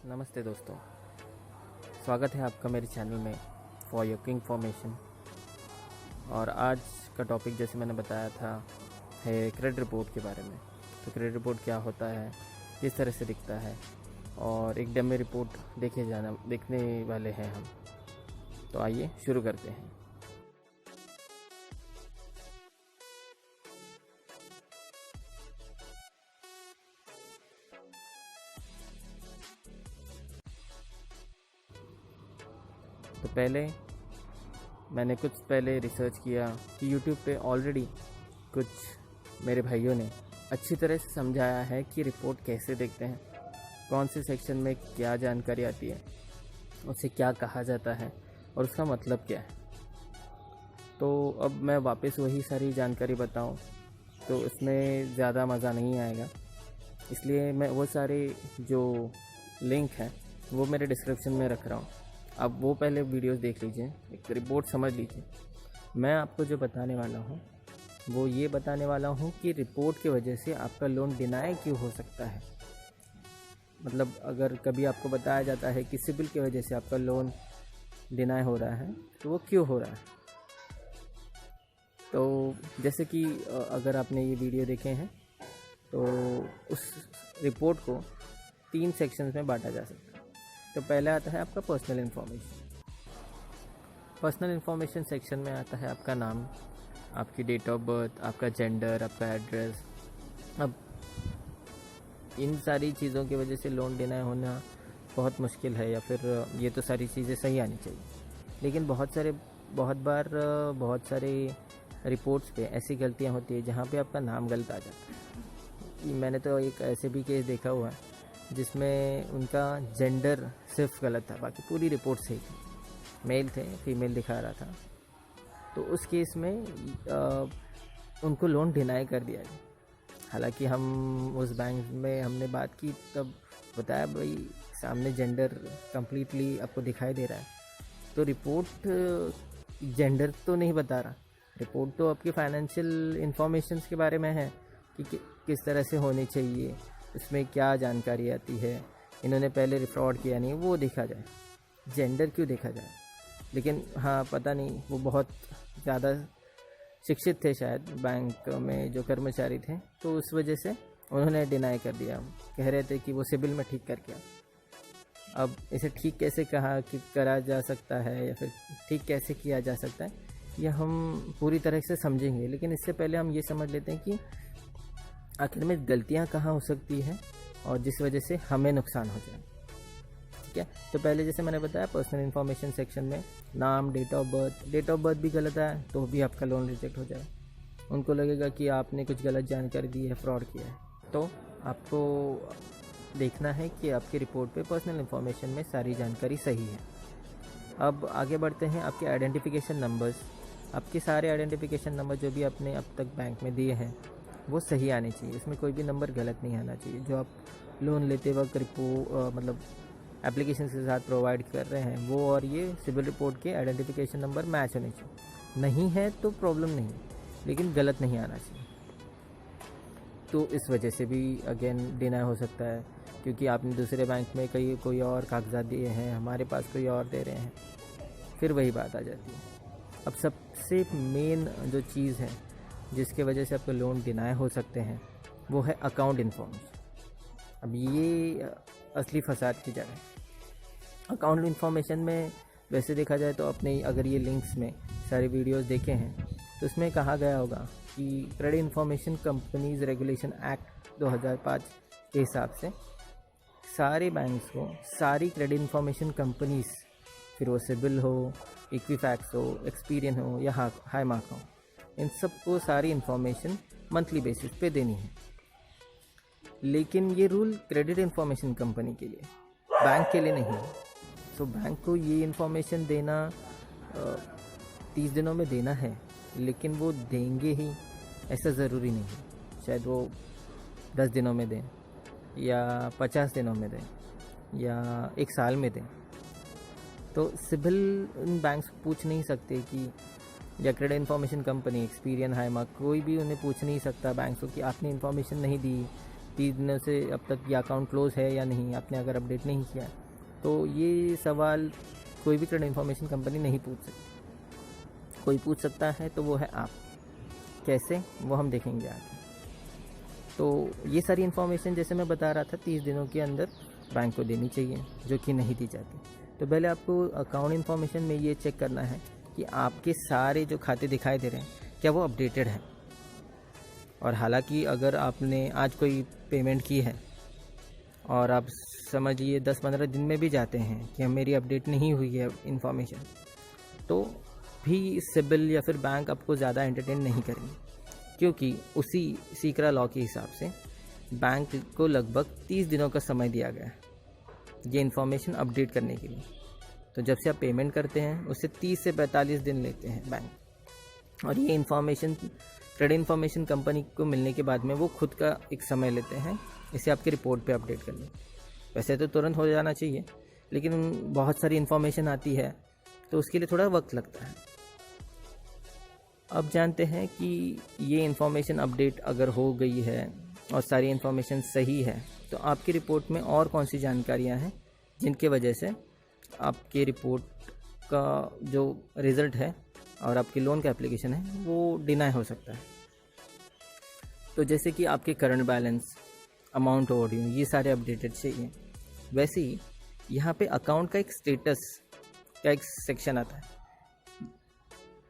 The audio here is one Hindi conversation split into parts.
नमस्ते दोस्तों, स्वागत है आपका मेरे चैनल में फॉर योर इन्फॉर्मेशन। और आज का टॉपिक जैसे मैंने बताया था है क्रेडिट रिपोर्ट के बारे में। तो क्रेडिट रिपोर्ट क्या होता है, किस तरह से दिखता है और एक डमी रिपोर्ट देखने वाले हैं हम। तो आइए शुरू करते हैं। तो मैंने कुछ पहले रिसर्च किया कि YouTube पे ऑलरेडी कुछ मेरे भाइयों ने अच्छी तरह से समझाया है कि रिपोर्ट कैसे देखते हैं, कौन से सेक्शन में क्या जानकारी आती है, उसे क्या कहा जाता है और उसका मतलब क्या है। तो अब मैं वापस वही सारी जानकारी बताऊं तो उसमें ज़्यादा मज़ा नहीं आएगा, इसलिए मैं वो सारे जो लिंक हैं वो मेरे डिस्क्रिप्शन में रख रहा हूँ। अब वो पहले वीडियोस देख लीजिए, एक रिपोर्ट समझ लीजिए। मैं आपको जो बताने वाला हूँ वो ये बताने वाला हूँ कि रिपोर्ट की वजह से आपका लोन डिनाई क्यों हो सकता है। मतलब अगर कभी आपको बताया जाता है कि सिबिल की वजह से आपका लोन डिनाई हो रहा है तो वो क्यों हो रहा है। तो जैसे कि अगर आपने ये वीडियो देखे हैं तो उस रिपोर्ट को 3 सेक्शंस में बांटा जा सकता है। तो पहले आता है आपका personal information. Personal information section में आता है आपका नाम, आपकी डेट ऑफ बर्थ, आपका जेंडर, आपका एड्रेस। अब इन सारी चीज़ों की वजह से लोन डिनाई होना बहुत मुश्किल है, या फिर ये तो सारी चीज़ें सही आनी चाहिए। लेकिन बहुत सारे रिपोर्ट्स पे ऐसी गलतियां होती है जहाँ पे आपका नाम गलत आ जाता है। मैंने तो एक ऐसे भी केस देखा हुआ है जिसमें उनका जेंडर सिर्फ गलत था, बाकी पूरी रिपोर्ट सही थी। मेल थे, फीमेल दिखा रहा था। तो उस केस में उनको लोन डिनाई कर दिया गया। हालांकि हम उस बैंक में हमने बात की, तब बताया भाई सामने जेंडर कंप्लीटली आपको दिखाई दे रहा है, तो रिपोर्ट जेंडर तो नहीं बता रहा। रिपोर्ट तो आपकी फाइनेंशियल इंफॉर्मेशंस के बारे में है कि किस तरह से होनी चाहिए, उसमें क्या जानकारी आती है, इन्होंने पहले फ्रॉड किया नहीं, वो देखा जाए। जेंडर क्यों देखा जाए। लेकिन हाँ, पता नहीं, वो बहुत ज़्यादा शिक्षित थे शायद बैंक में जो कर्मचारी थे, तो उस वजह से उन्होंने डिनाई कर दिया। कह रहे थे कि वो सिबिल में ठीक करके। अब इसे ठीक कैसे करा जा सकता है या फिर ठीक कैसे किया जा सकता है, यह हम पूरी तरह से समझेंगे। लेकिन इससे पहले हम ये समझ लेते हैं कि आखिर में गलतियां कहाँ हो सकती है और जिस वजह से हमें नुकसान हो जाए। ठीक है, तो पहले जैसे मैंने बताया पर्सनल इन्फॉर्मेशन सेक्शन में नाम, डेट ऑफ बर्थ भी गलत है तो भी आपका लोन रिजेक्ट हो जाए। उनको लगेगा कि आपने कुछ गलत जानकारी दी है, फ्रॉड किया है। तो आपको देखना है कि आपकी रिपोर्ट पे पर्सनल इन्फॉर्मेशन में सारी जानकारी सही है। अब आगे बढ़ते हैं। आपके आइडेंटिफिकेशन नंबर्स, आपके सारे आइडेंटिफिकेशन नंबर जो भी आपने अब तक बैंक में दिए हैं वो सही आने चाहिए। इसमें कोई भी नंबर गलत नहीं आना चाहिए। जो आप लोन लेते वक्त मतलब एप्लीकेशन के साथ प्रोवाइड कर रहे हैं वो और ये सिबिल रिपोर्ट के आइडेंटिफिकेशन नंबर मैच होने चाहिए। नहीं है तो प्रॉब्लम नहीं, लेकिन गलत नहीं आना चाहिए। तो इस वजह से भी अगेन डिनाई हो सकता है, क्योंकि आपने दूसरे बैंक में कोई और कागजात दिए हैं, हमारे पास कोई और दे रहे हैं, फिर वही बात आ जाती है। अब सबसे मेन जो चीज़ है जिसके वजह से आपके लोन डिनाई हो सकते हैं वो है अकाउंट इन्फॉर्मेशन। अब ये असली फसाद की जगह है। अकाउंट इन्फॉर्मेशन में वैसे देखा जाए तो अपने अगर ये लिंक्स में सारे वीडियोस देखे हैं तो उसमें कहा गया होगा कि credit information companies regulation act 2005 के हिसाब से सारे बैंक्स को सारी क्रेडिट इन्फॉर्मेशन कंपनीज, फिर वो सिबिल हो, इक्विफैक्स हो, एक्सपीरियन हो या हाईमार्क हो, इन सबको सारी इन्फॉर्मेशन मंथली बेसिस पे देनी है। लेकिन ये रूल क्रेडिट इन्फॉर्मेशन कंपनी के लिए, बैंक के लिए नहीं है। सो बैंक को ये इन्फॉर्मेशन देना 30 दिनों में देना है, लेकिन वो देंगे ही ऐसा ज़रूरी नहीं है। शायद वो 10 दिनों में दें या 50 दिनों में दें या 1 साल में दें। तो सिबिल इन बैंक्स पूछ नहीं सकते कि, या credit information company, Experian, Highmark, कोई भी उन्हें पूछ नहीं सकता बैंक्स को कि आपने इन्फॉर्मेशन नहीं दी, 30 दिनों से अब तक ये अकाउंट क्लोज़ है या नहीं, आपने अगर अपडेट नहीं किया है, तो ये सवाल कोई भी क्रेडिट इन्फॉर्मेशन कंपनी नहीं पूछ सकती। कोई पूछ सकता है तो वो है आप। कैसे, वो हम देखेंगे आगे। तो ये सारी इन्फॉर्मेशन जैसे मैं बता रहा था 30 दिनों के अंदर बैंक को देनी चाहिए, जो कि नहीं दी जाती। तो पहले आपको अकाउंट इन्फॉर्मेशन में ये चेक करना है कि आपके सारे जो खाते दिखाई दे रहे हैं क्या वो अपडेटेड है। और हालांकि अगर आपने आज कोई पेमेंट की है और आप समझिए 10-15 दिन में भी जाते हैं कि मेरी अपडेट नहीं हुई है इन्फॉर्मेशन, तो भी सिबिल या फिर बैंक आपको ज़्यादा एंटरटेन नहीं करेंगे, क्योंकि उसी सीक्रा लॉ के हिसाब से बैंक को लगभग 30 दिनों का समय दिया गया है ये इन्फॉर्मेशन अपडेट करने के लिए। तो जब से आप पेमेंट करते हैं उससे 30 से 45 दिन लेते हैं बैंक। और ये इन्फॉर्मेशन क्रेडिट इन्फॉर्मेशन कंपनी को मिलने के बाद में वो खुद का एक समय लेते हैं इसे आपके रिपोर्ट पे अपडेट करने। वैसे तो तुरंत हो जाना चाहिए, लेकिन बहुत सारी इन्फॉर्मेशन आती है तो उसके लिए थोड़ा वक्त लगता है। अब जानते हैं कि ये इन्फॉर्मेशन अपडेट अगर हो गई है और सारी इन्फॉर्मेशन सही है, तो आपकी रिपोर्ट में और कौन सी जानकारियाँ हैं जिनके वजह से आपके रिपोर्ट का जो रिज़ल्ट है और आपकी लोन का एप्लीकेशन है वो डिनाई हो सकता है। तो जैसे कि आपके करंट बैलेंस, अमाउंट ओवरड्यू, ये सारे अपडेटेड चाहिए। वैसे ही यहाँ पे अकाउंट का एक स्टेटस का एक सेक्शन आता है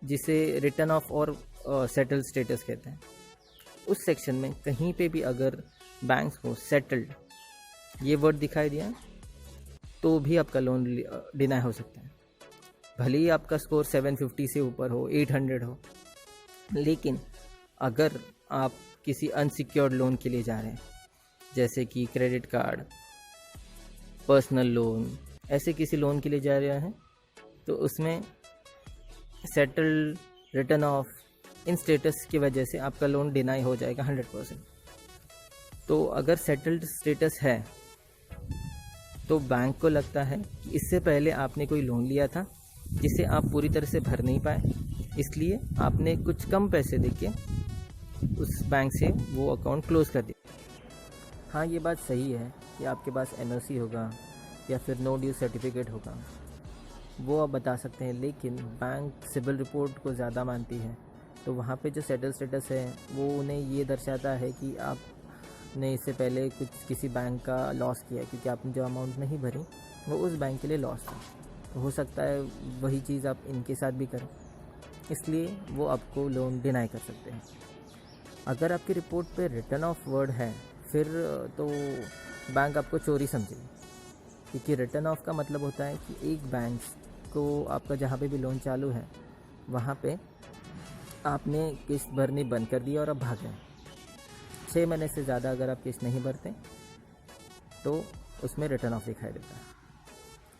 जिसे रिटर्न ऑफ और सेटल्ड स्टेटस कहते हैं। उस सेक्शन में कहीं पे भी अगर बैंक्स को सेटल्ड ये वर्ड दिखाई दिया तो भी आपका लोन डिनाई हो सकता है। भले ही आपका स्कोर 750 से ऊपर हो, 800 हो, लेकिन अगर आप किसी अनसिक्योर्ड लोन के लिए जा रहे हैं, जैसे कि क्रेडिट कार्ड, पर्सनल लोन, ऐसे किसी लोन के लिए जा रहे हैं, तो उसमें settled, return of, in status की वजह से आपका लोन डिनाई हो जाएगा 100%। तो अगर सेटल्ड स्टेटस है तो बैंक को लगता है कि इससे पहले आपने कोई लोन लिया था जिसे आप पूरी तरह से भर नहीं पाए, इसलिए आपने कुछ कम पैसे देके उस बैंक से वो अकाउंट क्लोज़ कर दिया। हाँ, ये बात सही है कि आपके पास NOC होगा या फिर नो ड्यू सर्टिफिकेट होगा, वो आप बता सकते हैं, लेकिन बैंक सिबिल रिपोर्ट को ज़्यादा मानती है। तो वहाँ पे जो सेटल स्टेटस है वो उन्हें ये दर्शाता है कि आपने इससे पहले कुछ किसी बैंक का लॉस किया, क्योंकि आपने जो अमाउंट नहीं भरी वो उस बैंक के लिए लॉस था। तो हो सकता है वही चीज़ आप इनके साथ भी करें, इसलिए वो आपको लोन डिनाई कर सकते हैं। अगर आपकी रिपोर्ट पे रिटर्न ऑफ वर्ड है फिर तो बैंक आपको चोरी समझेगी, क्योंकि रिटर्न ऑफ का मतलब होता है कि एक बैंक को आपका जहाँ पे भी लोन चालू है वहाँ पे आपने किस्त भरनी बंद कर दी और अब भाग गए। 6 महीने से ज़्यादा अगर आप किस्त नहीं भरते तो उसमें रिटर्न ऑफ दिखाई देता है।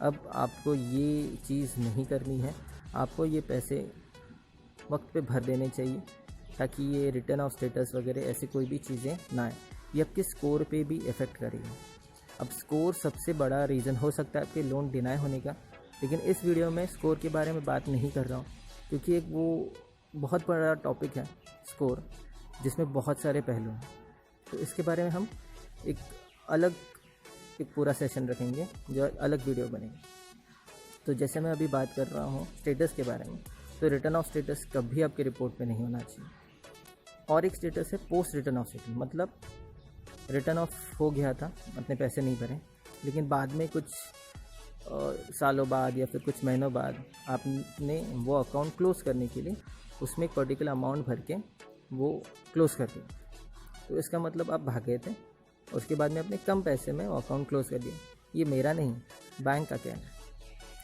अब आपको ये चीज़ नहीं करनी है, आपको ये पैसे वक्त पे भर देने चाहिए ताकि ये रिटर्न ऑफ स्टेटस वगैरह ऐसी कोई भी चीज़ें ना आए। ये आपके स्कोर पे भी इफ़ेक्ट करेगी। अब स्कोर सबसे बड़ा रीज़न हो सकता है आपके लोन डिनाई होने का, लेकिन इस वीडियो में स्कोर के बारे में बात नहीं कर रहा हूँ, क्योंकि एक वो बहुत बड़ा टॉपिक है स्कोर, जिसमें बहुत सारे पहलू हैं। तो इसके बारे में हम एक पूरा सेशन रखेंगे, जो अलग वीडियो बनेगी। तो जैसे मैं अभी बात कर रहा हूँ स्टेटस के बारे में, तो रिटर्न ऑफ स्टेटस कभी आपके रिपोर्ट पे नहीं होना चाहिए। और एक स्टेटस है पोस्ट रिटर्न ऑफ स्टेटस, मतलब रिटर्न ऑफ हो गया था, अपने पैसे नहीं भरे, लेकिन बाद में कुछ सालों बाद या फिर कुछ महीनों बाद आपने वो अकाउंट क्लोज़ करने के लिए उसमें एक पर्टिकुलर अमाउंट भर के वो क्लोज़ कर दिया। तो इसका मतलब आप भाग गए थे, उसके बाद में अपने कम पैसे में वो अकाउंट क्लोज़ कर दिया। ये मेरा नहीं, बैंक का कहना है।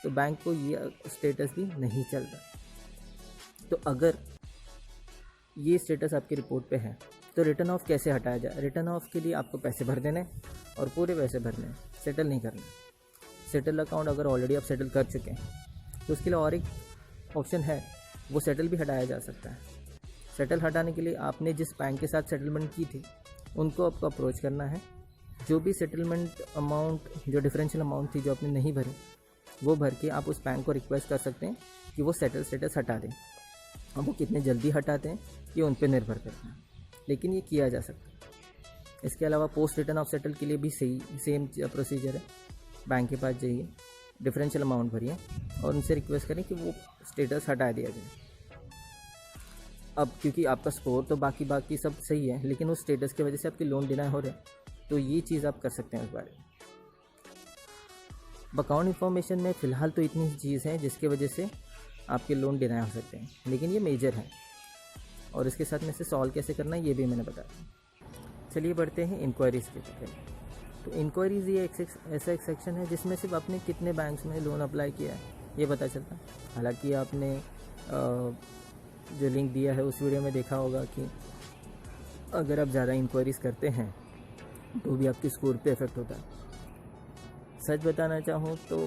तो बैंक को ये स्टेटस भी नहीं चलता। तो अगर ये स्टेटस आपकी रिपोर्ट पे है तो रिटर्न ऑफ कैसे हटाया जाए? रिटर्न ऑफ के लिए आपको पैसे भर देने और पूरे पैसे भरने, सेटल नहीं करना। सेटल अकाउंट अगर ऑलरेडी आप सेटल कर चुके हैं तो उसके लिए और एक ऑप्शन है, वो सेटल भी हटाया जा सकता है। सेटल हटाने के लिए आपने जिस बैंक के साथ सेटलमेंट की थी उनको आपको अप्रोच करना है। जो भी सेटलमेंट अमाउंट, जो डिफरेंशियल अमाउंट थी जो आपने नहीं भरी, वो भर के आप उस बैंक को रिक्वेस्ट कर सकते हैं कि वो सेटल स्टेटस हटा दें। अब वो कितने जल्दी हटाते हैं ये उन पर निर्भर करता है, लेकिन ये किया जा सकता है। इसके अलावा पोस्ट रिटर्न ऑफ सेटल के लिए भी सेम प्रोसीजर है। बैंक के पास जाइए, डिफरेंशियल अमाउंट भरिए और उनसे रिक्वेस्ट करें कि वो स्टेटस हटा दिया जाए। अब क्योंकि आपका स्कोर तो बाकी सब सही है, लेकिन उस स्टेटस की वजह से आपके लोन डिनाई हो रहे हैं, तो ये चीज़ आप कर सकते हैं उस बारे में। अकाउंट इन्फॉर्मेशन में फ़िलहाल तो इतनी चीज़ हैं जिसकी वजह से आपके लोन डिनाई हो सकते हैं, लेकिन ये मेजर है और इसके साथ में से सॉल्व कैसे करना है ये भी मैंने बताया। चलिए बढ़ते हैं इंक्वायरीज़ के बारे में। तो इंक्वायरीज़ ये ऐसा एक सेक्शन है जिसमें सिर्फ आपने कितने बैंक्स में लोन अप्लाई किया है ये पता चलता है। हालांकि आपने जो लिंक दिया है उस वीडियो में देखा होगा कि अगर आप ज़्यादा इंक्वायरीज़ करते हैं तो भी आपके स्कोर पे इफ़ेक्ट होता है। सच बताना चाहूँ तो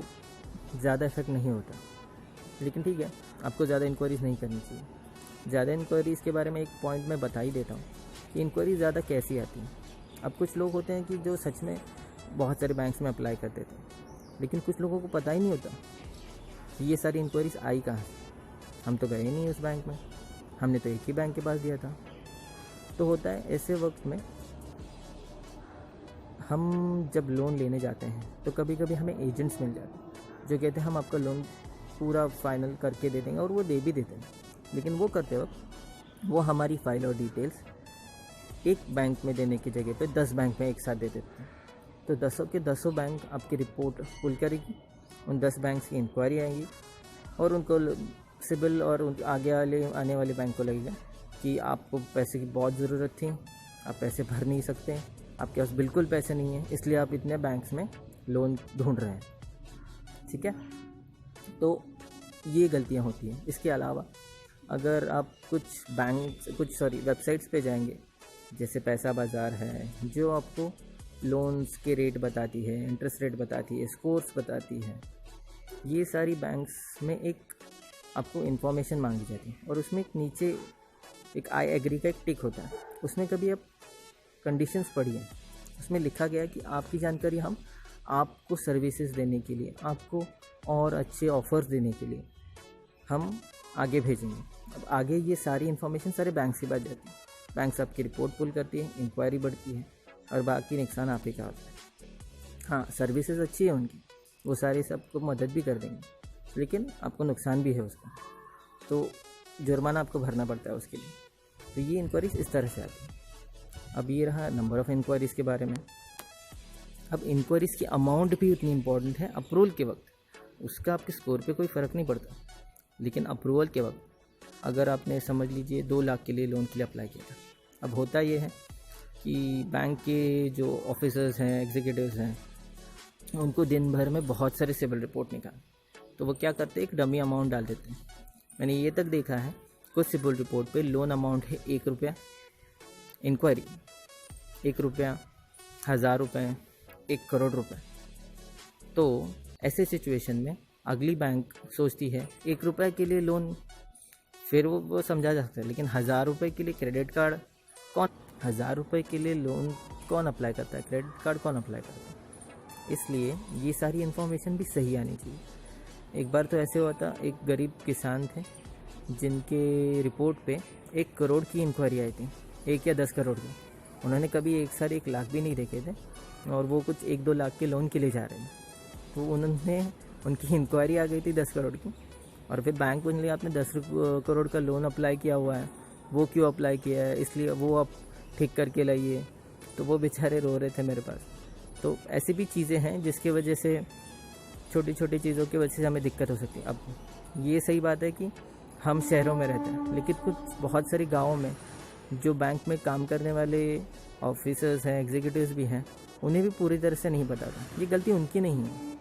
ज़्यादा इफेक्ट नहीं होता, लेकिन ठीक है, आपको ज़्यादा इंक्वायरीज़ नहीं करनी चाहिए। ज़्यादा इंक्वायरीज़ के बारे में एक पॉइंट मैं बता ही देता हूँ कि इंक्वायरी ज़्यादा कैसी आती है। अब कुछ लोग होते हैं कि जो सच में बहुत सारे बैंक्स में अप्लाई करते थे, लेकिन कुछ लोगों को पता ही नहीं होता कि ये सारी इंक्वायरीज़ आई कहाँ से। हम तो गए नहीं उस बैंक में, हमने तो एक ही बैंक के पास दिया था। तो होता है ऐसे वक्त में हम जब लोन लेने जाते हैं तो कभी कभी हमें एजेंट्स मिल जाते हैं जो कहते हैं हम आपका लोन पूरा फाइनल करके दे देंगे, और वो दे भी देते हैं। लेकिन वो करते वक्त वो हमारी फ़ाइल और डिटेल्स एक बैंक में देने की जगह पे 10 बैंक में एक साथ दे देते हैं। तो 10 के 10 बैंक आपकी रिपोर्ट पुल करेगी, उन 10 बैंक की इंक्वायरी आएगी और उनको सिबिल और आगे आने वाले बैंक को लगेगा कि आपको पैसे की बहुत ज़रूरत थी, आप पैसे भर नहीं सकते, आपके पास बिल्कुल पैसे नहीं हैं, इसलिए आप इतने बैंक्स में लोन ढूंढ रहे हैं। ठीक है, तो ये गलतियां होती हैं। इसके अलावा अगर आप कुछ वेबसाइट्स पे जाएंगे, जैसे पैसा बाज़ार है जो आपको लोन्स के रेट बताती है, इंटरेस्ट रेट बताती है, स्कोर्स बताती है, ये सारी बैंक्स में एक आपको इन्फॉर्मेशन मांगी जाती है और उसमें एक नीचे एक आई एग्री का एक टिक होता है। उसमें कभी आप कंडीशंस पढ़िए, उसमें लिखा गया है कि आपकी जानकारी हम आपको सर्विसेज देने के लिए, आपको और अच्छे ऑफर्स देने के लिए हम आगे भेजेंगे। अब आगे ये सारी इन्फॉर्मेशन सारे बैंक से बात जाती है, बैंक्स आपकी रिपोर्ट पुल करती है, इंक्वायरी बढ़ती है और बाकी नुकसान आप ही का होता है। हाँ, सर्विसेज अच्छी है उनकी, वो सारे सबको मदद भी कर देंगे, लेकिन आपको नुकसान भी है उसका, तो जुर्माना आपको भरना पड़ता है उसके लिए। तो ये इंक्वायरीज इस तरह से आती है। अब ये रहा नंबर ऑफ़ इंक्वायरीज़ के बारे में। अब इंक्वायरीज़ की अमाउंट भी उतनी इम्पॉर्टेंट है। अप्रूवल के वक्त उसका आपके स्कोर पे कोई फ़र्क नहीं पड़ता, लेकिन अप्रूवल के वक्त अगर आपने समझ लीजिए 2 लाख के लिए लोन के लिए अप्लाई किया था, अब होता ये है कि बैंक के जो ऑफिसर्स हैं, एग्जीक्यूटिव्स हैं, उनको दिन भर में बहुत सारे सिबिल रिपोर्ट निकाल, तो वो क्या करते हैं, एक डमी अमाउंट डाल देते हैं। मैंने ये तक देखा है कुछ सिबिल रिपोर्ट पे लोन अमाउंट है 1 रुपया, इंक्वायरी 1 रुपया, 1000 रुपये, 1 करोड़ रुपए। तो ऐसे सिचुएशन में अगली बैंक सोचती है 1 रुपये के लिए लोन, फिर वो समझा जा सकता है, लेकिन 1000 रुपये के लिए क्रेडिट कार्ड कौन, 1000 रुपये के लिए लोन कौन अप्लाई करता है, क्रेडिट कार्ड कौन अप्लाई करता है। इसलिए ये सारी इन्फॉर्मेशन भी सही आनी चाहिए। एक बार तो ऐसे हुआ था, एक गरीब किसान थे जिनके रिपोर्ट पे 1 करोड़ की इंक्वायरी आई थी, 1 या 10 करोड़ की। उन्होंने कभी एक साथ 1 लाख भी नहीं देखे थे और वो कुछ 1-2 लाख के लोन के लिए जा रहे हैं। तो उनकी इंक्वायरी आ गई थी 10 करोड़ की, और फिर बैंक बोलने लगा आपने 10 करोड़ का लोन अप्लाई किया हुआ है, वो क्यों अप्लाई किया है, इसलिए वो आप ठीक करके लाइए। तो वो बेचारे रो रहे थे मेरे पास। तो ऐसी भी चीज़ें हैं जिसकी वजह से, छोटी छोटी चीज़ों की वजह से हमें दिक्कत हो सकती है। अब ये सही बात है कि हम शहरों में रहते हैं, लेकिन कुछ बहुत सारे गाँवों में जो बैंक में काम करने वाले ऑफिसर्स हैं, एग्जीक्यूटिव्स भी हैं, उन्हें भी पूरी तरह से नहीं पता था। ये गलती उनकी नहीं है,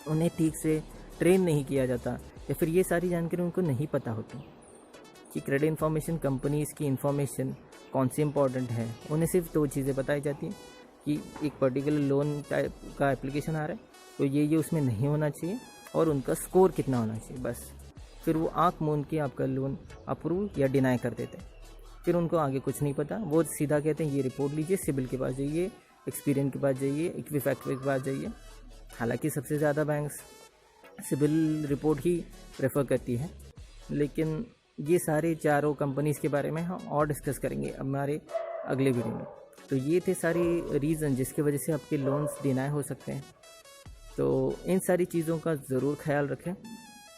उन्हें ठीक से ट्रेन नहीं किया जाता, या फिर ये सारी जानकारी उनको नहीं पता होती कि क्रेडिट इन्फॉर्मेशन कंपनीज़ की इन्फॉर्मेशन कौन सी इंपॉर्टेंट है। उन्हें सिर्फ 2 चीज़ें बताई जाती हैं कि एक पर्टिकुलर लोन टाइप का एप्लीकेशन आ रहा है तो ये उसमें नहीं होना चाहिए और उनका स्कोर कितना होना चाहिए, बस। फिर वो आँख मूंद के आपका लोन अप्रूव या डिनाई कर देते हैं। फिर उनको आगे कुछ नहीं पता, वो सीधा कहते हैं ये रिपोर्ट लीजिए, सिबिल के पास जाइए, एक्सपीरियन के पास जाइए, इक्विफैक्टर के पास जाइए। हालांकि सबसे ज़्यादा बैंक्स सिबिल रिपोर्ट ही प्रेफर करती है, लेकिन ये सारे चारों कंपनीज़ के बारे में हम और डिस्कस करेंगे हमारे अगले वीडियो में। तो ये थे सारी रीज़न जिसकी वजह से आपके लोन्स डिनाई हो सकते हैं। तो इन सारी चीज़ों का ज़रूर ख्याल रखें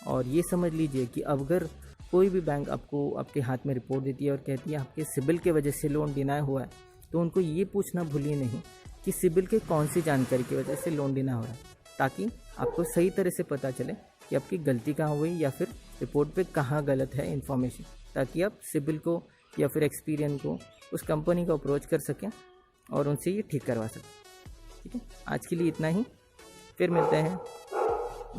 और ये समझ लीजिए कि अगर कोई भी बैंक आपको आपके हाथ में रिपोर्ट देती है और कहती है आपके सिबिल के वजह से लोन डिनाई हुआ है, तो उनको ये पूछना भूलिए नहीं कि सिबिल के कौन सी जानकारी की वजह से लोन डिनाई हो रहा है, ताकि आपको सही तरह से पता चले कि आपकी गलती कहाँ हुई या फिर रिपोर्ट पे कहाँ गलत है इन्फॉर्मेशन, ताकि आप सिबिल को या फिर एक्सपीरियंस को उस कंपनी को अप्रोच कर सकें और उनसे ये ठीक करवा सकें। ठीक है, आज के लिए इतना ही, फिर मिलते हैं।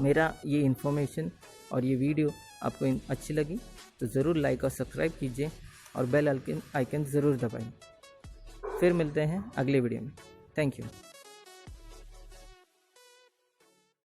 मेरा ये इन्फॉर्मेशन और ये वीडियो आपको अच्छी लगी तो ज़रूर लाइक और सब्सक्राइब कीजिए और बेल आइकन ज़रूर दबाइए। फिर मिलते हैं अगले वीडियो में। Thank you.